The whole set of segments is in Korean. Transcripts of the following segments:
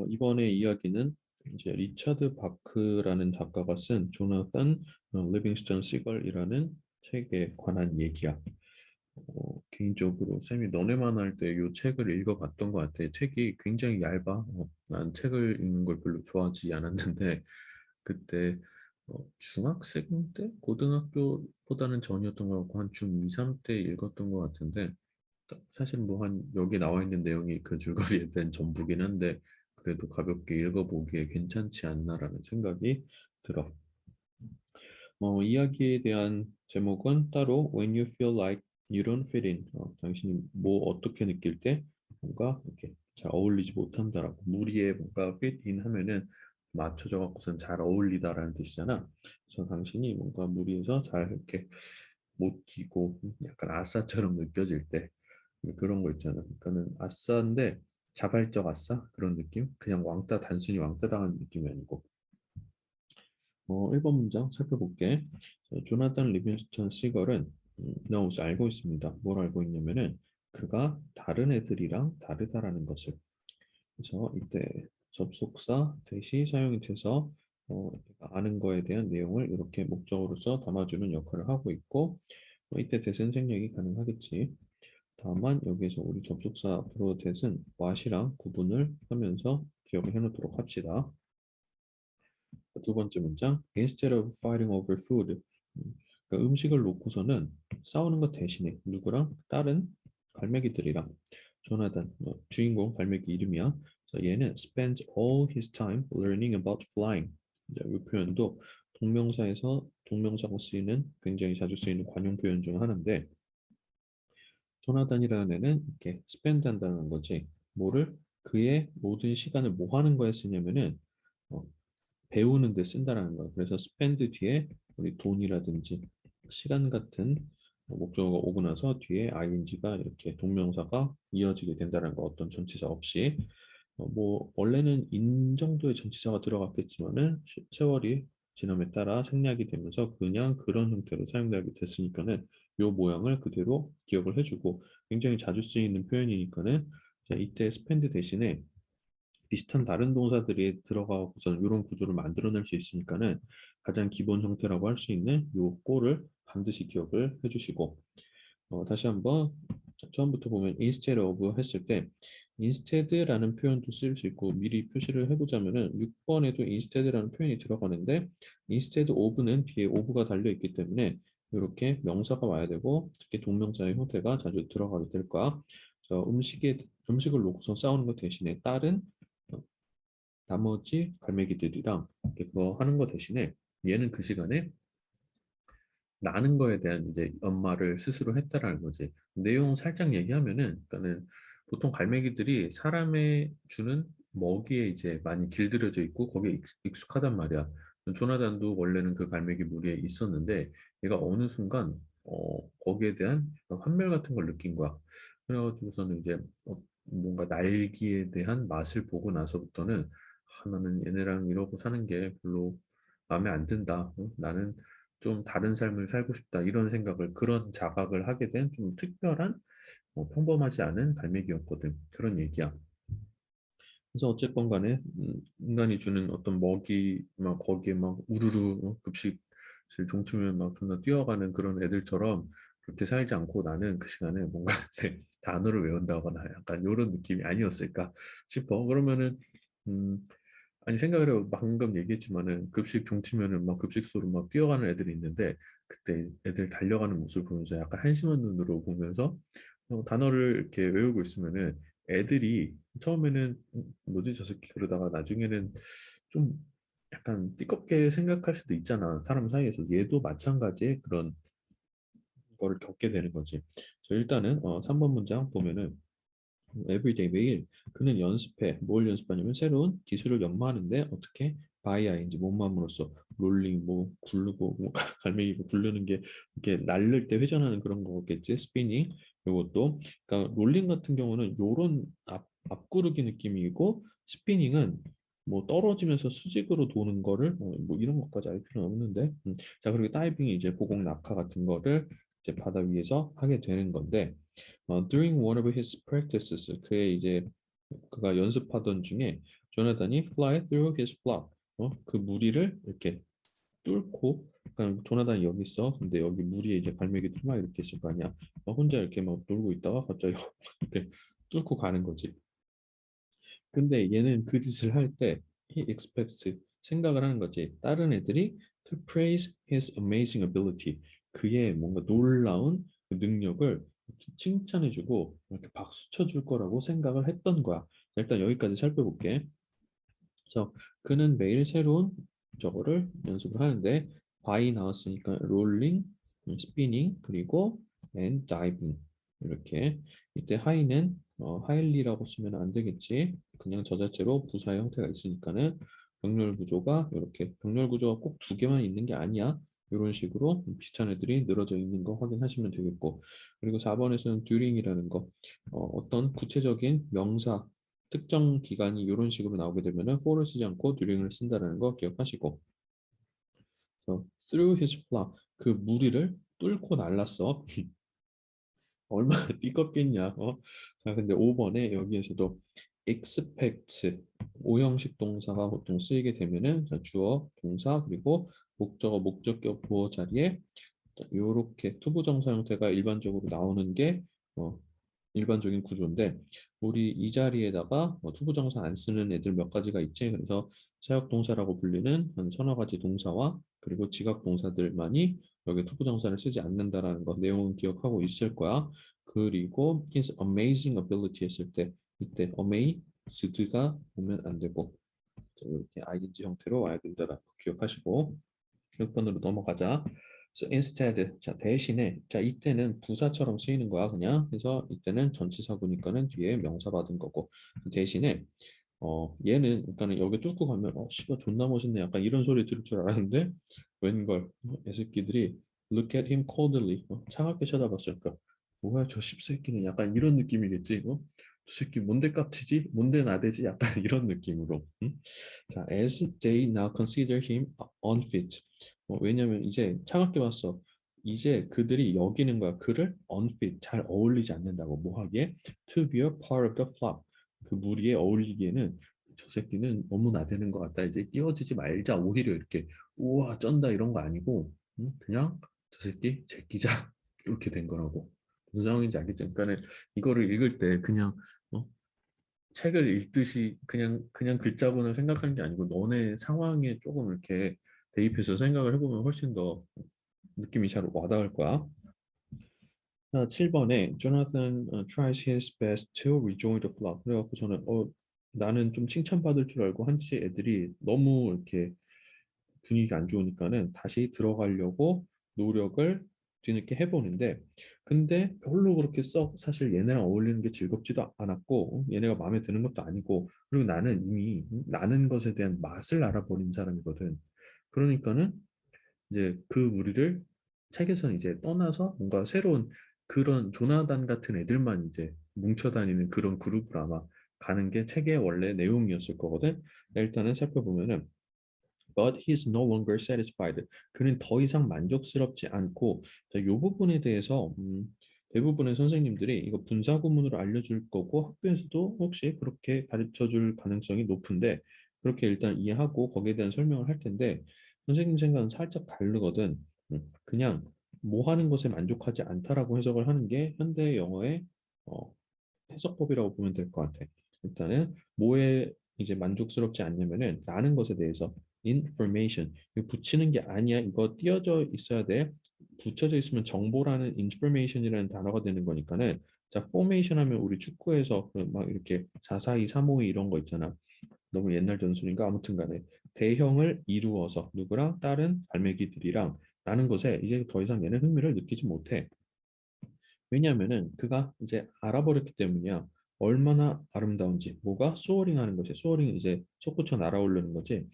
이번에 이야기는 이제 리처드 바크라는 작가가 쓴 조나단 리빙스턴 시걸이라는 책에 관한 얘기야. 개인적으로 쌤이 너네만 할 때 이 책을 읽어봤던 것 같아. 책이 굉장히 얇아. 난 책을 읽는 걸 별로 좋아하지 않았는데 그때 중학생 때 고등학교보다는 전이었던 것 같고 한 중 2, 3 때 읽었던 것 같은데 사실 뭐 한 여기 나와 있는 내용이 그 줄거리에 대한 전부긴 한데 그래도 가볍게 읽어보기에 괜찮지 않나라는 생각이 들어. 이야기에 대한 제목은 따로 When you feel like you don't fit in. 당신이 뭐 어떻게 느낄 때 뭔가 이렇게 잘 어울리지 못한다라고 무리에 뭔가 fit in 하면은 맞춰져 갖고선 잘 어울리다라는 뜻이잖아. 그래서 당신이 뭔가 무리해서 잘 이렇게 못 끼고 약간 아싸처럼 느껴질 때 그런 거 있잖아. 그러니까는 아싸인데 자발적 아싸 그런 느낌? 그냥 왕따 단순히 왕따 당한 느낌이 아니고. 1번 문장 살펴볼게. 조나단 리빙스턴 시걸은 knows 알고 있습니다. 뭘 알고 있냐면은 그가 다른 애들이랑 다르다라는 것을. 그래서 이때 접속사 대시 사용이 돼서 내가 아는 거에 대한 내용을 이렇게 목적어로서 담아주는 역할을 하고 있고 이때 대신 생략이 가능하겠지. 다만 여기에서 우리 접속사 앞으로 대신 what이랑 구분을 하면서 기억을 해놓도록 합시다. 두 번째 문장 Instead of fighting over food 그러니까 음식을 놓고서는 싸우는 것 대신에 누구랑? 다른 갈매기들이랑 조나단 주인공 갈매기 이름이야. 그래서 얘는 spends all his time learning about flying. 이제 이 표현도 동명사에서 동명사가 쓰이는 굉장히 자주 쓰이는 관용 표현 중 하나인데 조나단이라는 애는 이렇게 spend 한다는 거지. 뭐를 그의 모든 시간을 뭐 하는 거에 쓰냐면은 어, 배우는 데 쓴다라는 거예요. 그래서 spend 뒤에 우리 돈이라든지 시간 같은 목적어가 오고 나서 뒤에 ing가 이렇게 동명사가 이어지게 된다는 거 어떤 전치사 없이 뭐 원래는 인 정도의 전치사가 들어갔겠지만은 세월이 지남에 따라 생략이 되면서 그냥 그런 형태로 사용되게 됐으니까는 요 모양을 그대로 기억을 해주고 굉장히 자주 쓰이는 표현이니까는 자, 이때 spend 대신에 비슷한 다른 동사들이 들어가고서 이런 구조를 만들어낼 수 있으니까는 가장 기본 형태라고 할 수 있는 요 꼴을 반드시 기억을 해주시고 다시 한번 처음부터 보면 instead of 했을 때 instead라는 표현도 쓸 수 있고 미리 표시를 해보자면은 6번에도 instead라는 표현이 들어가는데 instead of는 뒤에 of가 달려 있기 때문에 이렇게 명사가 와야 되고 특히 동명사의 형태가 자주 들어가게 될 거야. 음식을 놓고서 싸우는 것 대신에 다른 나머지 갈매기들이랑 이렇게 그거 하는 거 대신에 얘는 그 시간에 나는 거에 대한 이제 연말을 스스로 했다라는 거지. 내용 살짝 얘기하면은, 그러니까는 보통 갈매기들이 사람의 주는 먹이에 이제 많이 길들여져 있고 거기에 익숙하단 말이야. 조나단도 원래는 그 갈매기 무리에 있었는데 얘가 어느 순간 거기에 대한 환멸 같은 걸 느낀 거야. 그래가지고서는 이제 뭔가 날기에 대한 맛을 보고 나서부터는 나는 얘네랑 이러고 사는 게 별로 마음에 안 든다. 나는 좀 다른 삶을 살고 싶다 이런 생각을 그런 자각을 하게 된 좀 특별한 평범하지 않은 갈매기였거든 그런 얘기야. 그래서 어쨌건 간에 인간이 주는 어떤 먹이 막 거기에 막 우르르 급식실 종치면 막 존나 뛰어가는 그런 애들처럼 그렇게 살지 않고 나는 그 시간에 뭔가 단어를 외운다거나 약간 이런 느낌이 아니었을까 싶어. 그러면은 음, 아니 생각을 해요. 방금 얘기했지만은 급식 종치면은 막 급식소로 막 뛰어가는 애들이 있는데 그때 애들 달려가는 모습을 보면서 약간 한심한 눈으로 보면서 단어를 이렇게 외우고 있으면은 애들이 처음에는 뭐지 저 새끼 그러다가 나중에는 좀 약간 띠껍게 생각할 수도 있잖아. 사람 사이에서 얘도 마찬가지의 그런 거를 겪게 되는 거지. 일단은 3번 문장 보면은 everyday 매일 그는 연습해. 뭘 연습하냐면 새로운 기술을 연마하는데 어떻게? by ing 몸맘으로써 롤링 뭐 굴르고 뭐 갈매기가 굴르는 게 이렇게 날릴 때 회전하는 그런 거겠지. 스피닝 이것도 그러니까 롤링 같은 경우는 요런 앞구르기 느낌이고 스피닝은 뭐 떨어지면서 수직으로 도는 거를 뭐 이런 것까지 알 필요는 없는데 자 그리고 다이빙이 이제 고공 낙하 같은 거를 이제 바다 위에서 하게 되는 건데 during one of his practices 그의 이제 그가 연습하던 중에 조나단이 fly through his flock. 그 무리를 이렇게 뚫고, 그러니까 조나단이 여기 있어. 근데 여기 무리에 이제 갈매기들이 막 이렇게 있을 거 아니야. 혼자 이렇게 막 놀고 있다가 갑자기 이렇게 뚫고 가는 거지. 근데 얘는 그 짓을 할 때 he expects 생각을 하는 거지. 다른 애들이 to praise his amazing ability. 그의 뭔가 놀라운 그 능력을 칭찬해주고 이렇게 박수 쳐줄 거라고 생각을 했던 거야. 자, 일단 여기까지 살펴볼게. 그래서 그는 매일 새로운 저거를 연습을 하는데 by 나왔으니까 rolling, spinning 그리고 and diving 이렇게 이때 high는 highly라고 쓰면 안 되겠지. 그냥 저 자체로 부사의 형태가 있으니까는 병렬 구조가 이렇게 병렬 구조가 꼭 두 개만 있는 게 아니야. 이런 식으로 비슷한 애들이 늘어져 있는 거 확인하시면 되겠고 그리고 4번에서는 during이라는 거 어떤 구체적인 명사 특정 기간이 이런 식으로 나오게 되면은 for를 쓰지 않고 during을 쓴다는 거 기억하시고 그래서 through his flock 그 무리를 뚫고 날랐어. 얼마나 띠껍겠냐. 자, 근데 5번에 여기에서도 expect 오형식 동사가 보통 쓰이게 되면은 자, 주어, 동사 그리고 목적어, 목적격 보어 자리에 이렇게 투부정사 형태가 일반적으로 나오는 게 어, 일반적인 구조인데 우리 이 자리에다가 투부정사 안 쓰는 애들 몇 가지가 있지. 그래서 사역동사라고 불리는 한 서너 가지 동사와 그리고 지각동사들만이 여기 투부정사를 쓰지 않는다라는 거 내용은 기억하고 있을 거야. 그리고 his amazing ability 했을 때 이때 amazed가 오면 안 되고 이렇게 ing 형태로 와야 된다라고 기억하시고 6번으로 넘어가자. So instead, 자 대신에 자 이때는 부사처럼 쓰이는 거야 그냥. 그래서 이때는 전치사구니까는 뒤에 명사 받은 거고 대신에 얘는 일단은 여기 뚫고 가면 씨발 존나 멋있네 약간 이런 소리 들을 줄 알았는데 웬걸 애새끼들이 look at him coldly 차갑게 쳐다봤을까 뭐야 저 씹새끼는 약간 이런 느낌이겠지 저 새끼 뭔데 깝치지 뭔데 나대지 약간 이런 느낌으로 응? 자 as they now consider him unfit 왜냐면 이제 차갑게 봤어 이제 그들이 여기는 거야 그를 unfit 잘 어울리지 않는다고 뭐 하기에 to be a part of the flock 그 무리에 어울리기에는 저 새끼는 너무 나대는 것 같다. 이제 끼워지지 말자. 오히려 이렇게 우와 쩐다 이런 거 아니고 그냥 저 새끼 제끼자 이렇게 된 거라고. 무슨 상황인지 알겠죠? 그러니까는 이거를 읽을 때 그냥 어? 책을 읽듯이 그냥 글자군을 생각하는 게 아니고 너네 상황에 조금 이렇게 대입해서 생각을 해보면 훨씬 더 느낌이 잘 와닿을 거야. 자, 7번에 Jonathan tries his best to rejoin the flock. 그래갖고 저는 나는 좀 칭찬받을 줄 알고 한치 애들이 너무 이렇게 분위기가 안 좋으니까는 다시 들어가려고 노력을 뒤늦게 해보는데 근데 별로 그렇게 썩 사실 얘네랑 어울리는 게 즐겁지도 않았고 얘네가 마음에 드는 것도 아니고 그리고 나는 이미 나는 것에 대한 맛을 알아버린 사람이거든. 그러니까는 이제 그 무리를 책에서는 이제 떠나서 뭔가 새로운 그런 조나단 같은 애들만 이제 뭉쳐 다니는 그런 그룹을 아마 가는 게 책의 원래 내용이었을 거거든. 일단은 살펴보면은 but he's no longer satisfied. 그는 더 이상 만족스럽지 않고 자, 이 부분에 대해서 대부분의 선생님들이 이거 분사 구문으로 알려줄 거고 학교에서도 혹시 그렇게 가르쳐 줄 가능성이 높은데 그렇게 일단 이해하고 거기에 대한 설명을 할 텐데 선생님 생각은 살짝 다르거든. 그냥 뭐 하는 것에 만족하지 않다라고 해석을 하는 게 현대 영어의 어, 해석법이라고 보면 될 것 같아. 일단은 뭐에 이제 만족스럽지 않냐면은 라는 것에 대해서 information 이거 붙이는 게 아니야. 이거 띄어져 있어야 돼. 붙여져 있으면 정보라는 information이라는 단어가 되는 거니까는 자 formation 하면 우리 축구에서 그막 이렇게 4-4-2, 3-5-2 이런 거 있잖아. 너무 옛날 전술인가 아무튼 간에 대형을 이루어서 누구랑 다른 갈매기들이랑 라는 것에 이제 더 이상 얘는 흥미를 느끼지 못해. 왜냐하면은 그가 이제 알아버렸기 때문이야. 얼마나 아름다운지. 뭐가 소어링 하는 것이. 소어링 이제 솟구쳐 날아오르는 거지.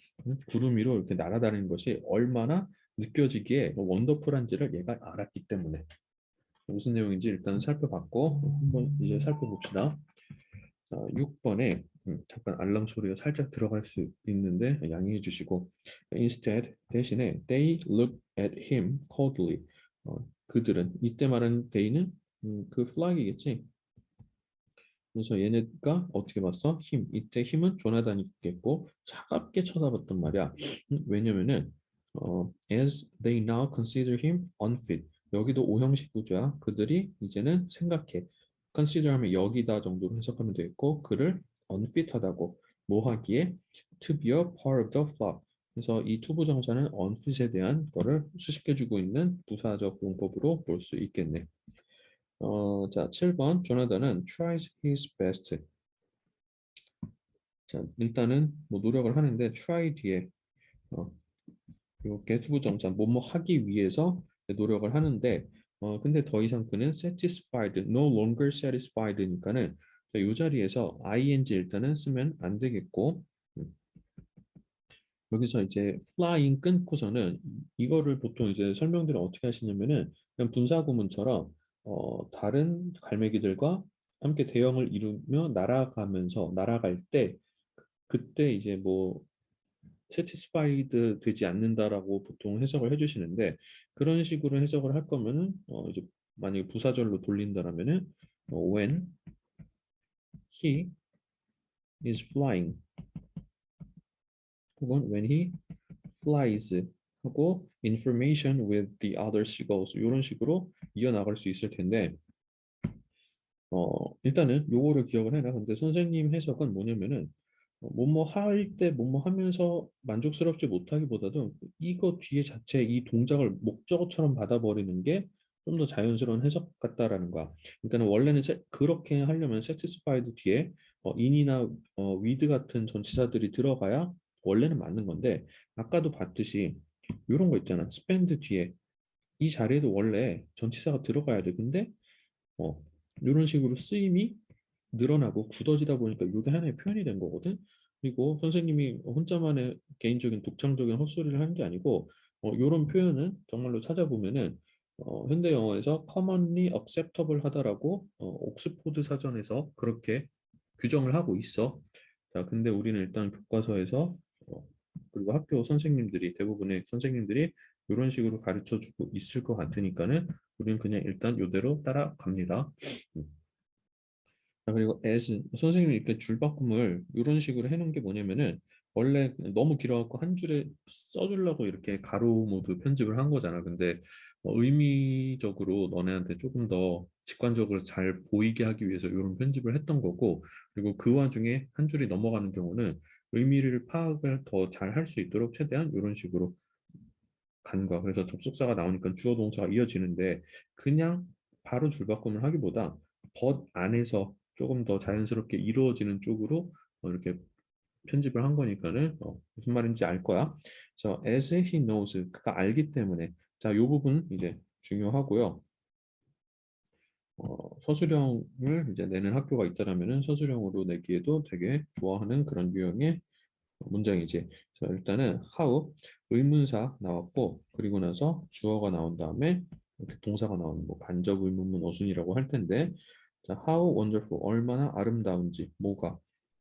구름 위로 이렇게 날아다니는 것이 얼마나 느껴지기에 원더풀한지를 얘가 알았기 때문에. 무슨 내용인지 일단 살펴봤고 한번 이제 살펴봅시다. 자, 6번에 잠깐 알람 소리가 살짝 들어갈 수 있는데 양해해 주시고 instead 대신에 they look at him coldly 그들은 이때 말하는 they는 그 flag이겠지 그래서 얘네가 어떻게 봤어? 힘. 이때 힘은 조나단이 있겠고 차갑게 쳐다봤단 말이야. 왜냐면은 as they now consider him unfit. 여기도 오형식 구조야. 그들이 이제는 생각해. consider 하면 여기다 정도로 해석하면 되겠고 그를 unfit하다고 뭐 하기에 to be a part of the flock. 그래서 이 투부정사는 unfit에 대한 거를 수식해주고 있는 부사적 용법으로 볼 수 있겠네. 자, 7번 조나단은 tries his best. 자, 일단은 뭐 노력을 하는데 try 뒤에 어, 이렇게 투부정사 뭐뭐 하기 위해서 노력을 하는데 근데 더 이상 그는 satisfied, no longer satisfied니까는 이 자리에서 ing 일단은 쓰면 안 되겠고 여기서 이제 flying 끊고서는 이거를 보통 이제 설명들을 어떻게 하시냐면은 그냥 분사구문처럼 다른 갈매기들과 함께 대형을 이루며 날아가면서 날아갈 때 그때 이제 뭐 satisfied 되지 않는다라고 보통 해석을 해주시는데 그런 식으로 해석을 할 거면은 이제 만약에 부사절로 돌린다라면은 when he is flying 혹은 when he flies 하고 information with the other seagulls 이런 식으로 이어나갈 수 있을 텐데 일단은 요거를 기억을 해라. 근데 선생님 해석은 뭐냐면은 뭐뭐 할 때 뭐뭐 하면서 만족스럽지 못하기보다도 이거 뒤에 자체 이 동작을 목적어처럼 받아버리는 게 좀 더 자연스러운 해석 같다라는 거야. 그러니까 원래는 그렇게 하려면 satisfied 뒤에 in이나 with 같은 전치사들이 들어가야 원래는 맞는 건데 아까도 봤듯이 이런 거 있잖아. spend 뒤에 이 자리에도 원래 전치사가 들어가야 돼. 근데 어, 이런 식으로 쓰임이 늘어나고 굳어지다 보니까 이게 하나의 표현이 된 거거든. 그리고 선생님이 혼자만의 개인적인 독창적인 헛소리를 한 게 아니고 이런 표현은 정말로 찾아보면은 현대 영어에서 commonly acceptable 하다라고 옥스포드 사전에서 그렇게 규정을 하고 있어. 자, 근데 우리는 일단 교과서에서 그리고 학교 선생님들이 대부분의 선생님들이 이런 식으로 가르쳐 주고 있을 것 같으니까는 우리는 그냥 일단 이대로 따라갑니다. 그리고 as 선생님이 이렇게 줄바꿈을 이런 식으로 해놓은 게 뭐냐면은 원래 너무 길어갖고 한 줄에 써주려고 이렇게 가로 모드 편집을 한 거잖아. 근데 의미적으로 너네한테 조금 더 직관적으로 잘 보이게 하기 위해서 이런 편집을 했던 거고 그리고 그 와중에 한 줄이 넘어가는 경우는 의미를 파악을 더 잘 할 수 있도록 최대한 이런 식으로 간 거야. 그래서 접속사가 나오니까 주어 동사가 이어지는데 그냥 바로 줄바꿈을 하기보다 덧 안에서 조금 더 자연스럽게 이루어지는 쪽으로 이렇게 편집을 한 거니까는 무슨 말인지 알 거야. 그래서 as he knows 그가 알기 때문에 자, 요 부분 이제 중요하고요. 서술형을 이제 내는 학교가 있다라면은 서술형으로 내기에도 되게 좋아하는 그런 유형의 문장이지. 자, 일단은 how 의문사 나왔고 그리고 나서 주어가 나온 다음에 이렇게 동사가 나오는 뭐 간접 의문문 어순이라고 할 텐데 자, how wonderful 얼마나 아름다운지 뭐가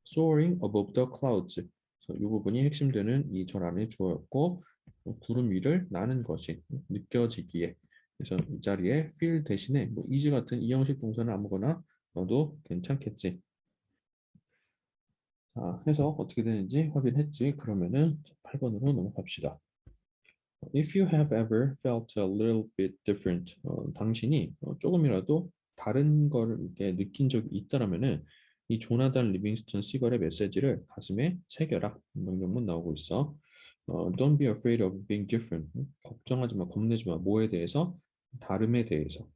soaring above the clouds 이 부분이 핵심되는 이 절 안에 주어였고 구름 위를 나는 것이 느껴지기에 그래서 이 자리에 feel 대신에 뭐 is 같은 이형식 동사는 아무거나 넣어도 괜찮겠지. 자, 해서 어떻게 되는지 확인했지. 그러면은 8번으로 넘어갑시다. If you have ever felt a little bit different, 당신이 조금이라도 다른 거를 이렇게 느낀 적이 있다라면은 이 조나단 리빙스턴 시걸의 메시지를 가슴에 새겨라. 명령문 나오고 있어. Don't be afraid of being different. 걱정하지 마, 겁내지 마. 뭐에 대해서? 다름에 대해서.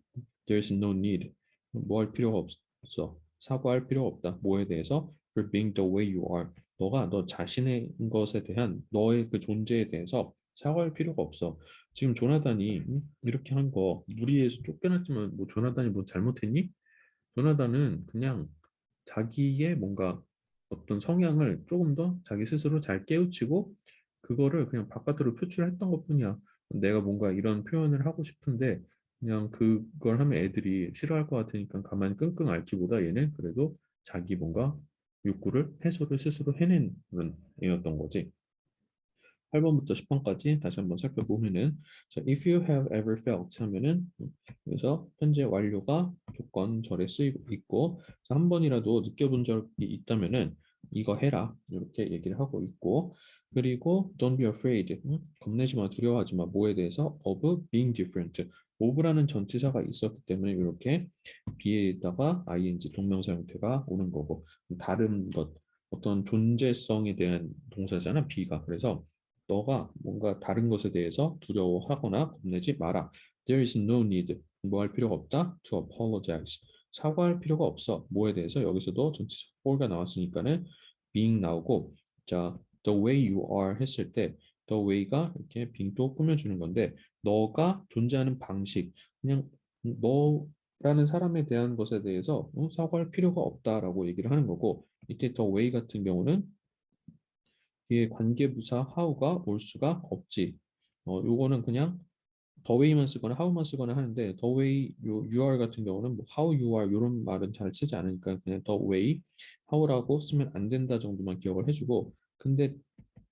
There's no need. 뭐 할 필요가 없어. 사과할 필요가 없다. 뭐에 대해서? For being the way you are. 너가 너 자신의 것에 대한 너의 그 존재에 대해서 사과할 필요가 없어. 지금 조나단이 이렇게 한 거 무리해서 쫓겨났지만 뭐 조나단이 뭐 잘못했니? 조나단은 그냥 자기의 뭔가 어떤 성향을 조금 더 자기 스스로 잘 깨우치고 그거를 그냥 바깥으로 표출했던 것뿐이야. 내가 뭔가 이런 표현을 하고 싶은데 그냥 그걸 하면 애들이 싫어할 것 같으니까 가만히 끙끙 앓기보다 얘는 그래도 자기 뭔가 욕구를 해소를 스스로 해낸 애였던 거지. 8번부터 10번까지 다시 한번 살펴보면은 자, if you have ever felt 하면은 그래서 현재 완료가 조건 절에 쓰이고 있고 자, 한 번이라도 느껴본 적이 있다면은 이거 해라 이렇게 얘기를 하고 있고 그리고 don't be afraid 겁내지 마 두려워하지 마 뭐에 대해서 of being different of라는 전치사가 있었기 때문에 이렇게 be에다가 ing 동명사 형태가 오는 거고 다른 것 어떤 존재성에 대한 동사잖아 be가 그래서 너가 뭔가 다른 것에 대해서 두려워하거나 겁내지 마라. There is no need. 뭐 할 필요가 없다. To apologize. 사과할 필요가 없어. 뭐에 대해서 여기서도 전체적 for가 나왔으니까는 being 나오고 자 the way you are 했을 때 the way가 이렇게 being도 꾸며주는 건데 너가 존재하는 방식 그냥 너라는 사람에 대한 것에 대해서 사과할 필요가 없다라고 얘기를 하는 거고 이때 the way 같은 경우는 뒤에 관계부사 how가 올 수가 없지. 요거는 그냥 the way만 쓰거나 how만 쓰거나 하는데 the way you are 같은 경우는 뭐 how you are 이런 말은 잘 쓰지 않으니까 그냥 the way how라고 쓰면 안 된다 정도만 기억을 해주고 근데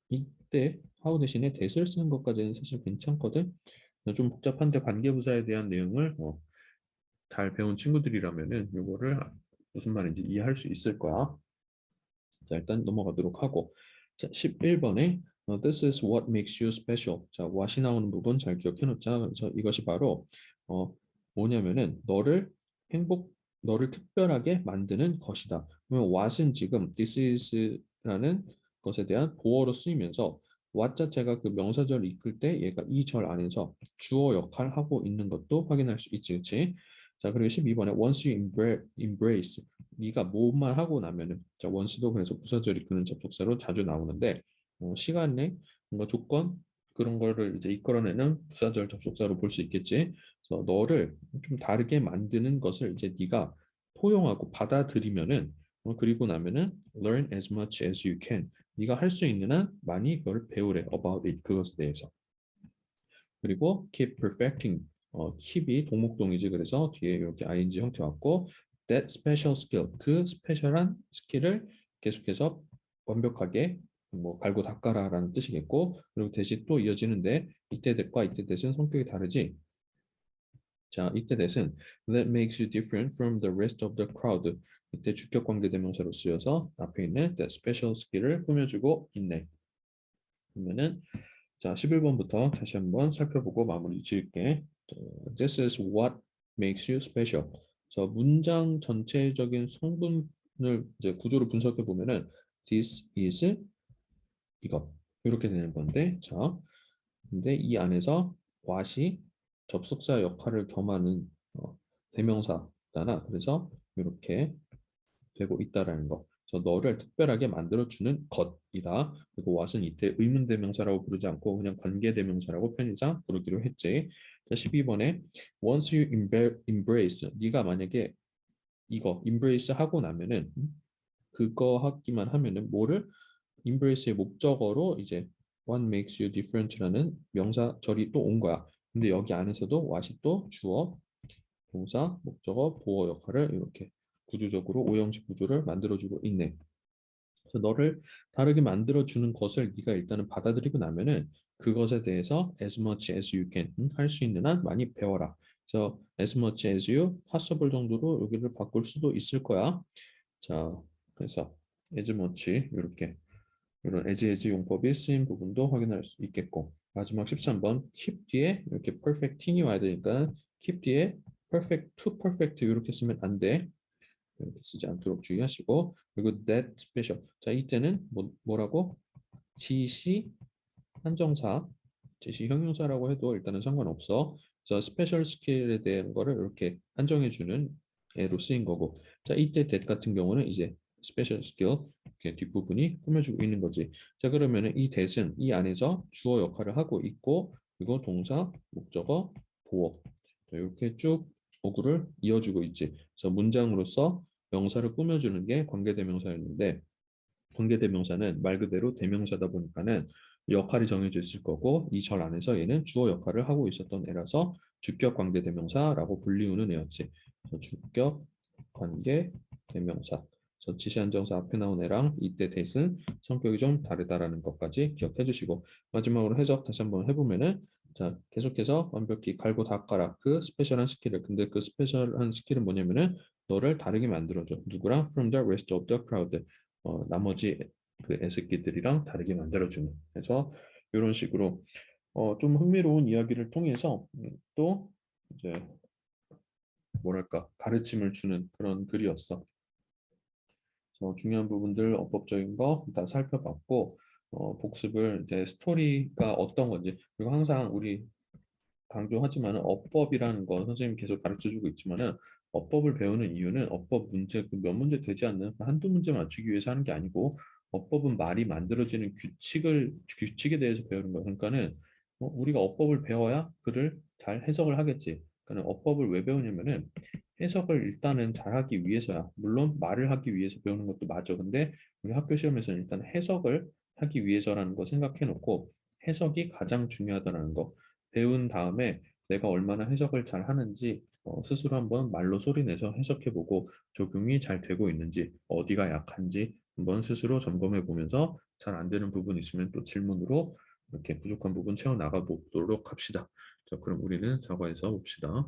이때 how 대신에 that을 쓰는 것까지는 사실 괜찮거든. 좀 복잡한데 관계부사에 대한 내용을 잘 배운 친구들이라면은 요거를 무슨 말인지 이해할 수 있을 거야. 자, 일단 넘어가도록 하고 자, 11번에 This is what makes you special. 자, what이 나오는 부분 잘 기억해 놓자. 그래서 이것이 바로 뭐냐면은 너를 특별하게 만드는 것이다. 그러면 what은 지금 this is라는 것에 대한 보어로 쓰이면서 what 자체가 그 명사절을 이끌 때 얘가 이 절 안에서 주어 역할을 하고 있는 것도 확인할 수 있지, 그렇지? 자, 그리고 12번에 once you embrace 네가 뭐만 하고 나면은 자 원수도 그래서 부사절 이끄는 접속사로 자주 나오는데 시간 내 뭔가 조건 그런 거를 이제 이끌어내는 부사절 접속사로 볼 수 있겠지. 그래서 너를 좀 다르게 만드는 것을 이제 네가 포용하고 받아들이면은 그리고 나면은 learn as much as you can. 네가 할 수 있는 한 많이 그걸 배우래 about it 그것에 대해서. 그리고 keep perfecting keep이 동목동이지 그래서 뒤에 이렇게 ing 형태 왔고 that special skill 그 스페셜한 스킬을 계속해서 완벽하게 뭐 갈고 닦아라라는 뜻이겠고 그리고 대시 또 이어지는데 이때 that과 이때 that은 성격이 다르지. 자 이때 that은 that makes you different from the rest of the crowd 이때 주격 관계 대명사로 쓰여서 앞에 있는 that special skill을 꾸며주고 있네. 그러면은 자, 11번부터 다시 한번 살펴보고 마무리 지을게. This is what makes you special. 문장 전체적인 성분을 이제 구조를 분석해 보면은 this is 이거 이렇게 되는 건데 자, 근데 이 안에서 what이 접속사 역할을 겸하는 대명사잖아. 그래서 이렇게 되고 있다라는 거. 그래서 너를 특별하게 만들어주는 것이다. 그리고 what은 이때 의문대명사라고 부르지 않고 그냥 관계대명사라고 편의상 부르기로 했지. 자, 12번에 once you embrace 네가 만약에 이거 embrace 하고 나면은 그거 하기만 하면은 뭐를 embrace의 목적어로 이제 what makes you different라는 명사절이 또 온 거야. 근데 여기 안에서도 what이 또 주어, 동사, 목적어, 보어 역할을 이렇게 구조적으로 오형식 구조를 만들어주고 있네. 그래서 너를 다르게 만들어주는 것을 네가 일단은 받아들이고 나면은 그것에 대해서 as much as you can 할 수 있는 한 많이 배워라. 그래서 as much as you possible 정도로 여기를 바꿀 수도 있을 거야. 자, 그래서 as much 이렇게 이런 as 용법이 쓰인 부분도 확인할 수 있겠고 마지막 13번 keep 뒤에 이렇게 perfecting이 와야 되니까 keep 뒤에 perfect to perfect 이렇게 쓰면 안 돼. 이렇게 쓰지 않도록 주의하시고 그리고 that special 자 이때는 뭐라고 지시 한정사 지시 형용사라고 해도 일단은 상관없어 그래서 스페셜 스킬에 대한 거를 이렇게 한정해 주는 애로 쓰인 거고 자 이때 that 같은 경우는 이제 스페셜 스킬 이렇게 뒷부분이 꾸며주고 있는 거지 자 그러면은 이 that은 이 안에서 주어 역할을 하고 있고 그리고 동사 목적어 보어 이렇게 쭉 어구를 이어주고 있지. 그래서 문장으로서 명사를 꾸며주는 게 관계대명사였는데 관계대명사는 말 그대로 대명사다 보니까는 역할이 정해져 있을 거고 이 절 안에서 얘는 주어 역할을 하고 있었던 애라서 주격 관계대명사라고 불리우는 애였지. 그래서 주격 관계대명사. 저 지시한정사 앞에 나온 애랑 이때 대신 성격이 좀 다르다라는 것까지 기억해 주시고 마지막으로 해석 다시 한번 해보면은 자 계속해서 완벽히 갈고 닦아라 그 스페셜한 스킬을 근데 그 스페셜한 스킬은 뭐냐면은 너를 다르게 만들어줘 누구랑 from the rest of the crowd 나머지 그 애새끼들이랑 다르게 만들어주는 그래서 이런 식으로 좀 흥미로운 이야기를 통해서 또 이제 뭐랄까 가르침을 주는 그런 글이었어. 중요한 부분들 어법적인 거 일단 살펴봤고 복습을 이제 스토리가 어떤 건지 그리고 항상 우리 강조하지만 어법이라는 건 선생님이 계속 가르쳐주고 있지만은 어법을 배우는 이유는 어법 문제 그 몇 문제 되지 않는 그 한두 문제 맞추기 위해서 하는 게 아니고 어법은 말이 만들어지는 규칙에 대해서 배우는 거예요. 그러니까는 우리가 어법을 배워야 글을 잘 해석을 하겠지. 그러니까 어법을 왜 배우냐면은 해석을 일단은 잘하기 위해서야. 물론 말을 하기 위해서 배우는 것도 맞아. 근데 우리 학교 시험에서는 일단 해석을 하기 위해서라는 거 생각해 놓고 해석이 가장 중요하다는 거. 배운 다음에 내가 얼마나 해석을 잘 하는지 스스로 한번 말로 소리내서 해석해보고 적용이 잘 되고 있는지 어디가 약한지 한번 스스로 점검해 보면서 잘 안 되는 부분 있으면 또 질문으로 이렇게 부족한 부분 채워 나가 보도록 합시다. 자, 그럼 우리는 저거에서 봅시다.